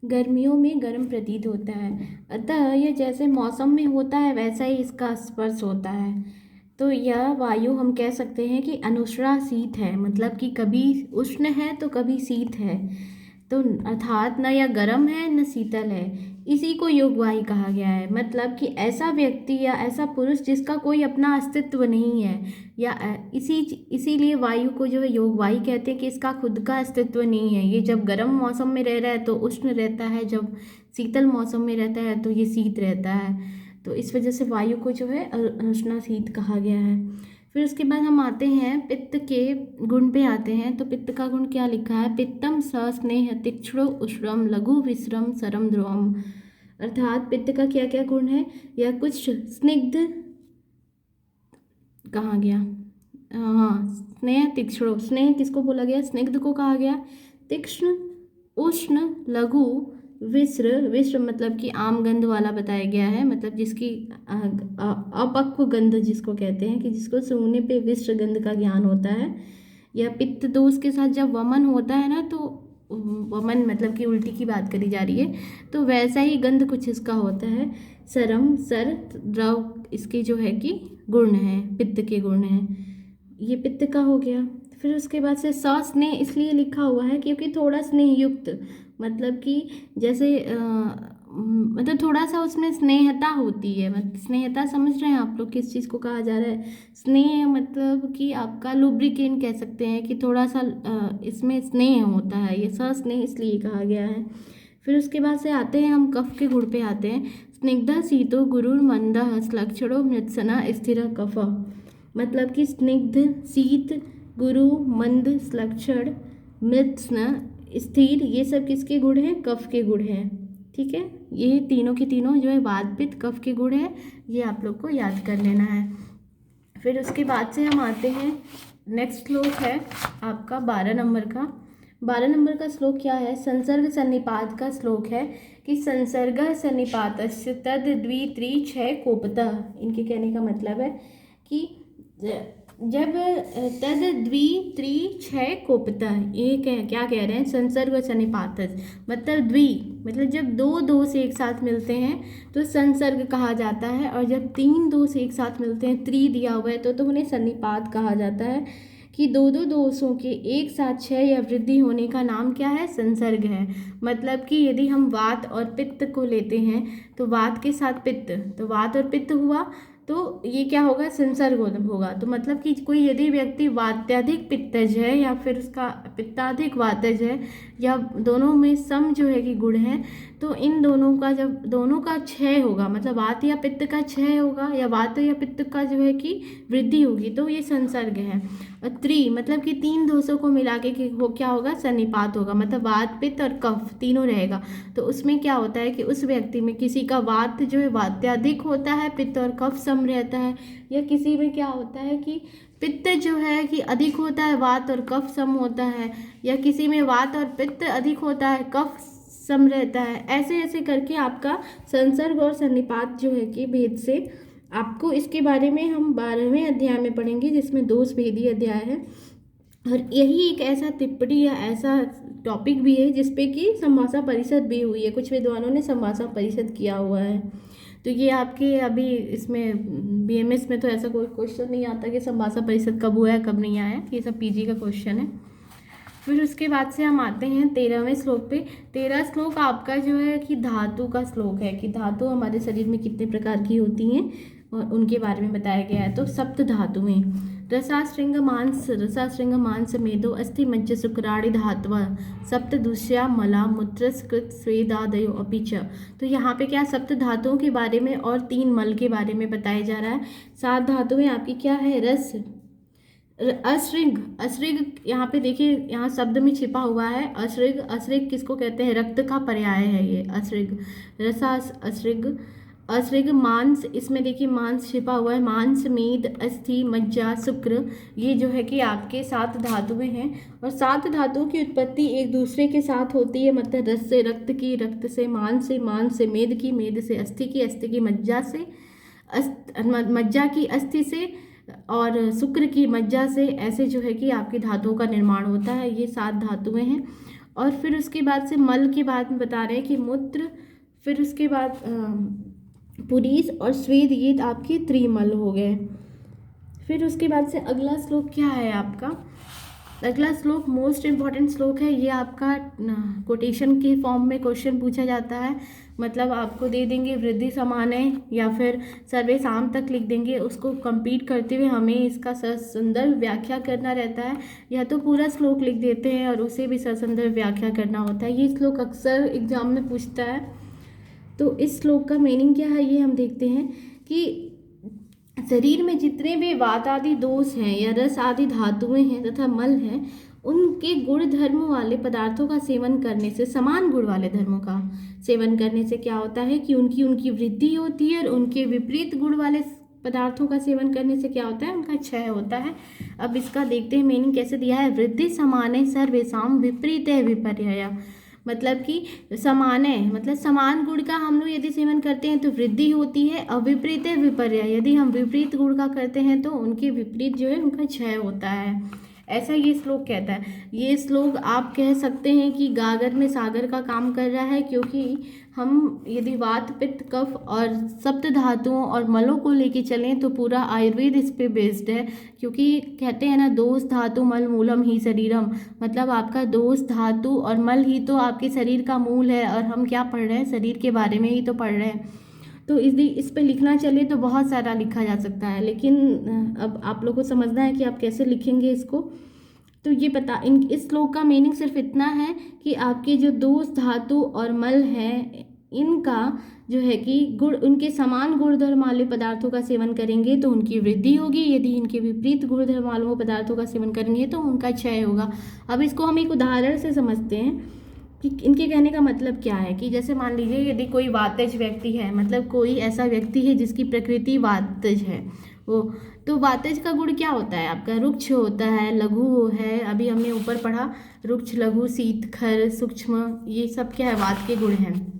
गर्मियों में गर्म प्रतीत होता है, अतः यह जैसे मौसम में होता है वैसा ही इसका स्पर्श होता है। तो यह वायु हम कह सकते हैं कि अनुष्णा शीत है, मतलब कि कभी उष्ण है तो कभी शीत है। तो अर्थात न यह गर्म है न शीतल है, इसी को योगवाही कहा गया है। मतलब कि ऐसा व्यक्ति या ऐसा पुरुष जिसका कोई अपना अस्तित्व नहीं है, या इसीलिए वायु को जो है योगवाही कहते हैं कि इसका खुद का अस्तित्व नहीं है। ये जब गर्म मौसम में रह रहा है तो उष्ण रहता है, जब शीतल मौसम में रहता है तो ये शीत रहता है। तो इस वजह से वायु को जो है अनुष्णा शीत कहा गया है। फिर उसके बाद हम आते हैं पित्त के गुण पे आते हैं। तो पित्त का गुण क्या लिखा है? पित्तम स स्नेह तीक्ष्णो उष्णम लघु विश्रम सरम ध्रुवम। अर्थात पित्त का क्या क्या गुण है? यह कुछ स्निग्ध, कहा गया, हाँ, स्नेह तीक्ष्ण, स्नेह किसको बोला गया? स्निग्ध को कहा गया। तीक्ष्ण, उष्ण, लघु, विस्र, विस्र मतलब कि आम गंध वाला बताया गया है, मतलब जिसकी अपक्व गंध जिसको कहते हैं, कि जिसको सूंघने पे विस्र गंध का ज्ञान होता है। या पित्त दोष के साथ जब वमन होता है ना, तो वमन मतलब कि उल्टी की बात करी जा रही है, तो वैसा ही गंध कुछ इसका होता है। सरम, सर, द्रव इसके जो है कि गुण हैं, पित्त के गुण हैं। ये पित्त का हो गया। फिर उसके बाद से स्नेह इसलिए लिखा हुआ है क्योंकि थोड़ा स्नेह युक्त, मतलब कि जैसे मतलब थोड़ा सा उसमें स्नेहता होती है। मतलब स्नेहता समझ रहे हैं आप लोग किस चीज़ को कहा जा रहा है? स्नेह मतलब कि आपका लुब्रिकेंट कह सकते हैं, कि थोड़ा सा इसमें स्नेह होता है। ये स्नेह इसलिए कहा गया है। फिर उसके बाद से आते हैं हम कफ के गुण पे आते हैं। स्निग्धा शीतो गुरुर मंदः श्लक्षणो मृत्सना स्थिर कफ। मतलब कि स्निग्ध, शीत, गुरु, मंद, श्लक्षण, मृत्स्न, स्थिर, ये सब किसके गुण हैं? कफ के गुण हैं। ठीक है, ये तीनों की तीनों जो है वात पित्त कफ के गुण हैं, ये आप लोग को याद कर लेना है। फिर उसके बाद से हम आते हैं, नेक्स्ट श्लोक है आपका 12 नंबर का। 12 नंबर का श्लोक क्या है? संसर्ग सन्निपात का श्लोक है कि संसर्ग सन्निपातस्य तद द्वित्रि क्षय कोपतः। इनके कहने का मतलब है कि जब तद द्वित्रि क्षय कोपतः, ये क्या कह रहे हैं? संसर्ग सन्निपात मतलब द्वि, मतलब जब दो दोष एक साथ मिलते हैं तो संसर्ग कहा जाता है, और जब तीन दोष एक साथ मिलते हैं, त्रि दिया हुआ है, तो उन्हें सन्निपात कहा जाता है। कि दो दो दोषों के एक साथ क्षय या वृद्धि होने का नाम क्या है? संसर्ग है। मतलब कि यदि हम वात और पित्त को लेते हैं, तो वात के साथ पित्त, तो वात और पित्त हुआ, तो ये क्या होगा? संसर्ग होगा। तो मतलब कि कोई यदि व्यक्ति वात्याधिक पित्तज है या फिर उसका पित्ताधिक वातज है, या दोनों में सम जो है कि गुण है, तो इन दोनों का जब दोनों का क्षय होगा, मतलब वात या पित्त का क्षय होगा या वात या पित्त का जो है कि वृद्धि होगी, तो ये संसर्ग है। और त्रि मतलब कि तीन दोषों को मिला के वो क्या होगा? सन्निपात होगा। मतलब वात, पित्त और कफ तीनों रहेगा। तो उसमें क्या होता है कि उस व्यक्ति में किसी का वात जो है वात्याधिक होता है, पित्त और कफ सम रहता है, या किसी में क्या होता है कि पित्त जो है कि अधिक होता है, वात और कफ सम होता है, या किसी में वात और पित्त अधिक होता है, कफ सम रहता है। ऐसे ऐसे करके आपका संसर्ग और सन्निपात जो है कि भेद से आपको, इसके बारे में हम 12वें अध्याय में पढ़ेंगे, जिसमें दोष भेदी अध्याय है। और यही एक ऐसा टिप्पणी या ऐसा टॉपिक भी है जिसपे कि संभाषा परिषद भी हुई है, कुछ विद्वानों ने संभाषा परिषद किया हुआ है। तो ये आपके अभी इसमें बीएमएस में तो ऐसा कोई क्वेश्चन नहीं आता कि संभाषा परिषद कब हुआ है कब नहीं आया, ये सब पीजी का क्वेश्चन है। फिर उसके बाद से हम आते हैं 13वें श्लोक पे। 13 श्लोक आपका जो है कि धातु का श्लोक है, कि धातु हमारे शरीर में कितने प्रकार की होती हैं और उनके बारे में बताया गया है। तो सप्त धातुएं, रसाश्रृंग मांस मेदो अस्थि मज्ज शुक्राणि धातव सप्त दुष्या मला मूत्रस्कृत स्वेदादयो अपि च। तो यहाँ पे क्या सप्त धातुओं के बारे में और 3 मल के बारे में बताया जा रहा है। 7 धातुएं आपकी क्या है? रस, अश्रिग, अश्रिग यहाँ पे देखिए, यहाँ शब्द में छिपा हुआ है अश्रिग। अश्रिग किसको कहते हैं? रक्त का पर्याय है ये अश्रिग। रसास अश्रिग, अश्रिग मांस, इसमें देखिए मांस छिपा हुआ है, मांस, मेद, अस्थि, मज्जा, शुक्र, ये जो है कि आपके 7 धातुएं हैं। और 7 धातुओं की उत्पत्ति एक दूसरे के साथ होती है, मतलब रस से रक्त की, रक्त से मांस से, मांस से मेद की, मेद से अस्थि की, अस्थि की मज्जा से, मज्जा की अस्थि से, और शुक्र की मज्जा से। ऐसे जो है कि आपकी धातुओं का निर्माण होता है। ये 7 धातुएं हैं। और फिर उसके बाद से मल के बाद में बता रहे हैं कि मूत्र, फिर उसके बाद पुरीस और स्वेद, ये आपके त्रिमल हो गए। फिर उसके बाद से अगला श्लोक क्या है आपका, अगला श्लोक मोस्ट इम्पॉर्टेंट श्लोक है। ये आपका कोटेशन के फॉर्म में क्वेश्चन पूछा जाता है, मतलब आपको दे देंगे वृद्धि समान है या फिर सर्वे शाम तक लिख देंगे, उसको कंप्लीट करते हुए हमें इसका ससंदर्भ व्याख्या करना रहता है, या तो पूरा श्लोक लिख देते हैं और उसे भी ससंदर्भ व्याख्या करना होता है। ये श्लोक अक्सर एग्जाम में पूछता है। तो इस श्लोक का मीनिंग क्या है ये हम देखते हैं कि शरीर में जितने भी वात आदि दोष हैं या रस आदि धातुएं हैं तथा मल हैं, उनके गुण धर्म वाले पदार्थों का सेवन करने से, समान गुण वाले धर्मों का सेवन करने से क्या होता है कि उनकी वृद्धि होती है, और उनके विपरीत गुण वाले पदार्थों का सेवन करने से क्या होता है, उनका क्षय होता है। अब इसका देखते हैं मीनिंग कैसे दिया है। वृद्धि समान है सर्वेषां विपरीत है विपर्यय, मतलब कि समान है, मतलब समान गुण का हम लोग यदि सेवन करते हैं तो वृद्धि होती है, और विपरीत है विपर्यय, यदि हम विपरीत गुण का करते हैं तो उनके विपरीत जो है उनका क्षय होता है। ऐसा ये श्लोक कहता है। ये श्लोक आप कह सकते हैं कि गागर में सागर का काम कर रहा है, क्योंकि हम यदि वात पित्त कफ और सप्त धातुओं और मलों को लेके चलें तो पूरा आयुर्वेद इस पे बेस्ड है, क्योंकि कहते हैं ना दोष धातु मल मूलम ही शरीरम, मतलब आपका दोष धातु और मल ही तो आपके शरीर का मूल है, और हम क्या पढ़ रहे हैं, शरीर के बारे में ही तो पढ़ रहे हैं। तो इस पे लिखना चले तो बहुत सारा लिखा जा सकता है, लेकिन अब आप लोग को समझना है कि आप कैसे लिखेंगे इसको। तो ये इस श्लोक का मीनिंग सिर्फ इतना है कि आपके जो दोष धातु और मल हैं, इनका जो है कि गुण, उनके समान गुणधर्म वाले पदार्थों का सेवन करेंगे तो उनकी वृद्धि होगी, यदि इनके विपरीत गुणधर्म वाले पदार्थों का सेवन करेंगे तो उनका क्षय होगा। अब इसको हम एक उदाहरण से समझते हैं कि इनके कहने का मतलब क्या है। कि जैसे मान लीजिए यदि कोई वातज व्यक्ति है, मतलब कोई ऐसा व्यक्ति है जिसकी प्रकृति वातज है, वो तो वातज का गुण क्या होता है आपका, रुक्ष होता है, लघु है, अभी हमने ऊपर पढ़ा रुक्ष लघु शीत खर सूक्ष्म, ये सब क्या है, वात के गुण हैं।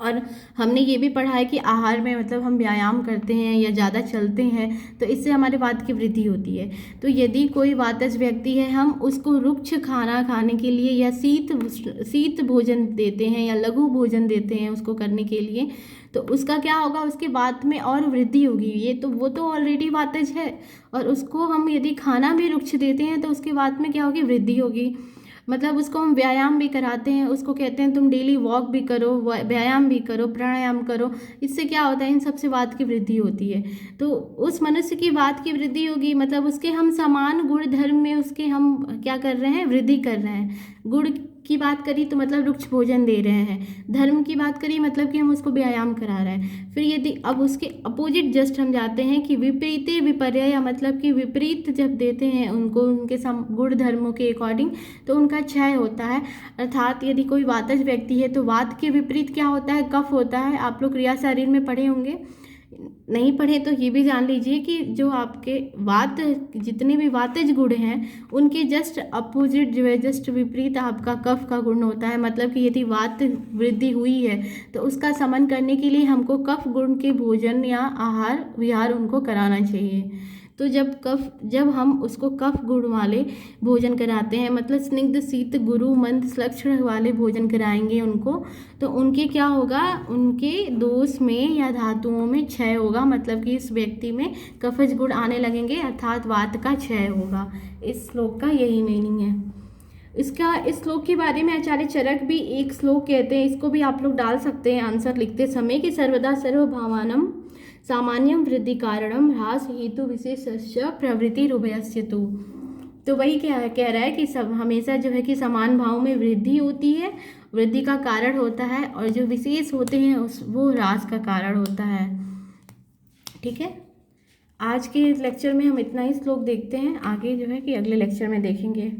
और हमने ये भी पढ़ा है कि आहार में मतलब हम व्यायाम करते हैं या ज़्यादा चलते हैं तो इससे हमारे वात की वृद्धि होती है। तो यदि कोई वातज व्यक्ति है, हम उसको रुक्ष खाना खाने के लिए या शीत भोजन देते हैं या लघु भोजन देते हैं उसको करने के लिए, तो उसका क्या होगा, उसके वात में और वृद्धि होगी। ये तो वो तो ऑलरेडी वातज है, और उसको हम यदि खाना भी रुक्ष देते हैं तो उसके वात में क्या होगी, वृद्धि होगी। मतलब उसको हम व्यायाम भी कराते हैं, उसको कहते हैं तुम डेली वॉक भी करो, व्यायाम भी करो, प्राणायाम करो, इससे क्या होता है, इन सबसे वात की वृद्धि होती है। तो उस मनुष्य की वात की वृद्धि होगी, मतलब उसके हम समान गुण धर्म में उसके हम क्या कर रहे हैं, वृद्धि कर रहे हैं। गुण की बात करी तो मतलब रुक्ष भोजन दे रहे हैं, धर्म की बात करी मतलब कि हम उसको व्यायाम करा रहे हैं। फिर यदि अब उसके अपोजिट जस्ट हम जाते हैं कि विपरीते विपर्यय, मतलब कि विपरीत जब देते हैं उनको उनके गुण धर्मों के अकॉर्डिंग तो उनका क्षय होता है। अर्थात यदि कोई वातज व्यक्ति है तो वात के विपरीत क्या होता है, कफ होता है। आप लोग क्रिया शरीर में पढ़े होंगे, नहीं पढ़े तो ये भी जान लीजिए कि जो आपके वात जितने भी वातज गुण हैं उनके जस्ट अपोजिट जो है, जस्ट विपरीत आपका कफ का गुण होता है। मतलब कि यदि वात वृद्धि हुई है तो उसका समन करने के लिए हमको कफ गुण के भोजन या आहार विहार उनको कराना चाहिए। तो जब हम उसको कफ गुण वाले भोजन कराते हैं, मतलब स्निग्ध शीत गुरु मंद लक्षण वाले भोजन कराएंगे उनको, तो उनके क्या होगा, उनके दोष में या धातुओं में क्षय होगा, मतलब कि इस व्यक्ति में कफज गुण आने लगेंगे, अर्थात वात का क्षय होगा। इस श्लोक का यही मीनिंग है। इस श्लोक के बारे में आचार्य चरक भी एक श्लोक कहते हैं, इसको भी आप लोग डाल सकते हैं आंसर लिखते समय कि सर्वदा सर्वभावानम सामान्यम वृद्धि कारणम ह्रास हेतु विशेषस्य प्रवृत्ति रुभयस्य तो वही क्या कह रहा है कि सब हमेशा जो है कि समान भाव में वृद्धि होती है, वृद्धि का कारण होता है, और जो विशेष होते हैं वो ह्रास का कारण होता है। ठीक है, आज के लेक्चर में हम इतना ही श्लोक देखते हैं, आगे जो है कि अगले लेक्चर में देखेंगे।